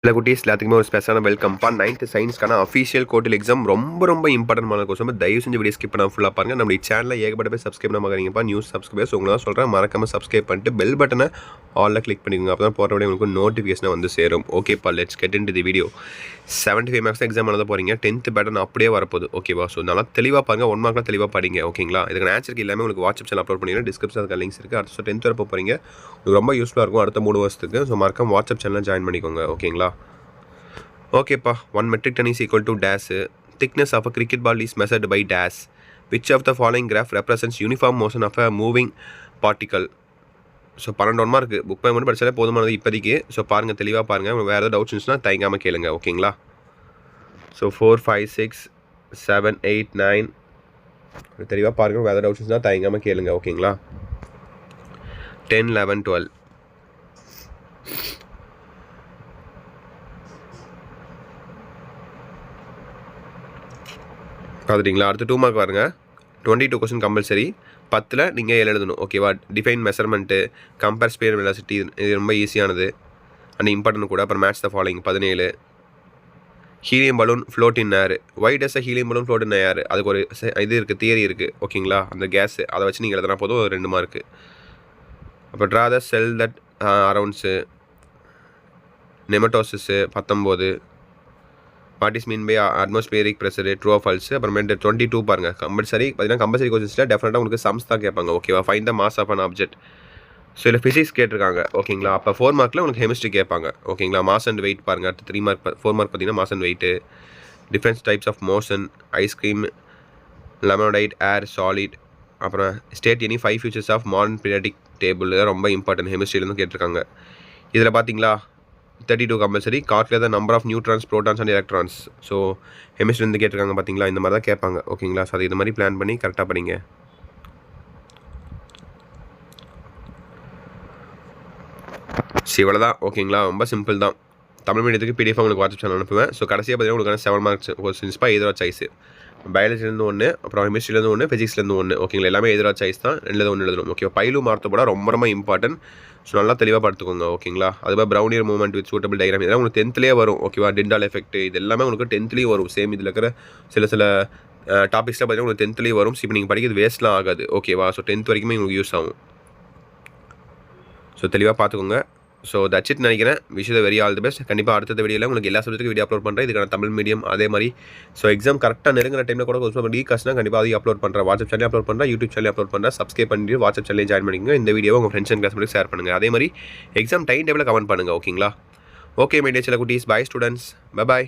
சில குட்டீஸ் எல்லாத்துக்குமே ஒரு ஸ்பெஷலான வெல்கம்ப்பா. 9th சயின்ஸ்க்கான அஃபீஷியல் குவார்ட்டர்லி எக்ஸாம் ரொம்ப இம்பார்ட்டன்ட் கொஸ்டின். தயவு செஞ்சு வீடியோ ஸ்கிப் பண்ணாம ஃபுல்லாக பாருங்கள். நம்ம சேனலில் ஏகப்பட்ட பேர் சப்ஸ்கிரைப் பண்ண மாட்டீங்கப்பா. நியூஸ் சப்ஸ்கிரைபர்ஸ் உங்களை தான் சொல்கிறேன், மறக்காமல் சப்ஸ்கிரைப் பண்ணிட்டு பெல் பட்டனை ஆலில் கிளிக் பண்ணிக்கோங்க. அப்போ தான் போகிற விட உங்களுக்கு நோட்டிஃபிகேஷன் வந்து சேரும். ஓகேப்பா, let's get into the video. 75 marks exam எழுத போகிறீங்க. 10th பேட்டர்ன் அப்படியே வரப்போகுது. ஓகேவா? ஸோ நல்லா தெளிவாக பாருங்கள். 1 மார்க்கில் தெளிவாக படிங்க. ஓகேங்களா? இதுக்கு ஆன்சருக்கு எல்லாமே உங்களுக்கு வாட்ஸ்அப் சேனல் அப்லோட் பண்ணிடுறேன். டிஸ்கிரிப்ஷன் அதுக்கு லிங்க்ஸ் இருக்குது. அடுத்த 10th வர போகிறீங்க. உங்களுக்கு ரொம்ப யூஸ்ஃபுல்லாக இருக்கும் அடுத்த 3 வருஷத்துக்கு. ஸோ மறக்காம வாட்ஸ்அப் சேனலில் ஜாயின் பண்ணிக்கோங்க. ஓகேங்களா? ஓகேப்பா. 1 metric ton is equal to dash. Thickness of a cricket ball is measured by dash. Which of the following graph represents uniform motion of a moving particle? So 12 ஒன்மா இருக்குது. Book back மட்டும் படித்தாலே போதுமானது இப்போதைக்கு. So பாருங்கள், தெளிவாக பாருங்கள். வேறு ஏதாவது டவுட்ஸ் இருந்துச்சுன்னா தயங்காமல் கேளுங்க. ஓகேங்களா? ஸோ 4, 5, 6, 7, 8, 9 தெளிவாக பாருங்கள். வேறு டவுட்ஸ் இருந்துச்சுன்னா தயங்காமல் கேளுங்க. ஓகேங்களா? 10, 11, 12 பார்த்துட்டிங்களா? அடுத்து 2 மார்க் பாருங்க. 22 கொஸ்டின் கம்பல்சரி. 10ல் நீங்கள் 7 எழுதணும். ஓகேவா? Define measurement, compare spare velocity, இது ரொம்ப ஈஸியானது அண்ட் இம்பார்ட்டன்ட் கூட. அப்புறம் match the following 17. Helium balloon float in air. Why does helium balloon float in air? அதுக்கு ஒரு இது இருக்குது, தியரி இருக்குது. ஓகேங்களா? அந்த கேஸு அதை வச்சு நீங்கள் எழுதுனா போதும். 2 மார்க்கு. அப்போ draw the cell that arounds, nematocysts 19. What is mean by atmospheric pressure, true of false. அப்புறமேட்டு 22 பாருங்கள். கம்பல்சரி பார்த்தீங்கன்னா கம்பல்சரி கொஸ்டின்ஸில் டெஃபினட்டாக உங்களுக்கு சம்ஸ் தான் கேட்பாங்க. ஓகேவா? Find the mass of an object. So இதில் ஃபிசிக்ஸ் கேட்டிருக்காங்க. ஓகேங்களா? அப்போ 4 மார்க்கில் உங்களுக்கு கெமிஸ்ட்ரி கேட்பாங்க. ஓகேங்களா? மாஸ் அண்ட் வெயிட் பாருங்கள். அடுத்து 3 மார்க் 4 மார்க் பார்த்தீங்கன்னா mass and weight, different types of motion, ice cream, lemonade, air, solid. அப்புறம் state any 5 futures of modern periodic table. ரொம்ப இம்பார்ட்டன்ட், கெமிஸ்ட்ரியிலேருந்து கேட்டிருக்காங்க. இதில் பார்த்தீங்களா 32 compulsory. Calculate the number of neutrons, protons and electrons. So கெமிஸ்ட்ரிலேருந்து கேட்டிருக்காங்க. பார்த்தீங்களா? இந்த மாதிரி தான் கேட்பாங்க. ஓகேங்களா? ஸோ அது இது மாதிரி பிளான் பண்ணி கரெக்டாக படிங்க. இவ்வளோ தான். ஓகேங்களா? ரொம்ப சிம்பிள் தான். தமிழ் மீடியத்துக்கு பிடிஎஃப் உங்களுக்கு வாட்ஸ்அப் சேனல் அனுப்புவேன். ஸோ கடைசியாக பார்த்தீங்கன்னா உங்களுக்கு 7 மார்க்ஸ் கொஸ்டின்ஸ்ப்பா. எதிராக சாய்ஸ். பயாலஜிலேருந்து 1, அப்புறம் கெமிஸ்ட்ரிலேருந்து 1, ஃபிசிக்ஸ்லேருந்து 1. ஓகேங்களா? எல்லாமே எதிராக சாய்ஸ் தான். 2ல் 1 எழுதணும். ஓகே, பைலு மார்த்தப்பட ரொம்ப இம்பார்ட்டன்ட். ஸோ நல்லா தெளிவாக பார்த்துக்கோங்க. ஓகேங்களா? அதுமாதிரி ப்ரௌனியர் மூவ்மெண்ட் வித் சூட்டபிள் டயக்ராம் இதெல்லாம் உங்களுக்கு 10th வரும். ஓகேவா? டிண்டால் எஃபெக்ட் இது எல்லாமே உங்களுக்கு 10th வரும். சேம் இதில் இருக்கிற சில டாபிக்ஸ்லாம் பார்த்தீங்கன்னா உங்களுக்கு 10th வரும். ஸோ இப்போ நீங்கள் படிக்கிறது வேஸ்ட்லாம் ஆகாது. ஓகேவா? ஸோ 10th வரைக்குமே உங்களுக்கு யூஸ் ஆகும். ஸோ தெளிவாக பார்த்துக்கோங்க. ஸோ தட்ஸ் இட் நினைக்கிறேன். Wish the very all the best. கண்டிப்பாக அடுத்த வீடியோவில் உங்களுக்கு எல்லா சப்ஜெக்ட்டுக்கும் வீடியோ அப்லோட் பண்ணுறேன். இதுக்கான தமிழ் மீடியம் அதே மாதிரி. ஸோ எக்ஸாம் கரெக்டாக நெருங்கிற டைமில் கூட கொஞ்சம் டீகாஸ்ட்னா கண்டிப்பாக அதையும் அப்லோட் பண்ணுறேன். வாட்ஸ்அப் சேனல் அப்லோட் பண்ணுறேன், யூடியூப் சேனல் அப்லோட் பண்ணுறேன். சப்ஸ்கிரைப் பண்ணிட்டு வாட்ஸ்அப் சேனல் ஜாயின் பண்ணிக்கோங்க. இந்த வீடியோ உங்கள் ஃப்ரெண்ட்ஸ் அண்ட் கிளாஸ் ஷேர் பண்ணுங்கள். அதே மாதிரி எக்ஸாம் டைம் டேபிளில் கமெண்ட் பண்ணுங்கள். ஓகேங்களா? ஓகே மை டியர் சில குட்டீஸ். Bye students. பை.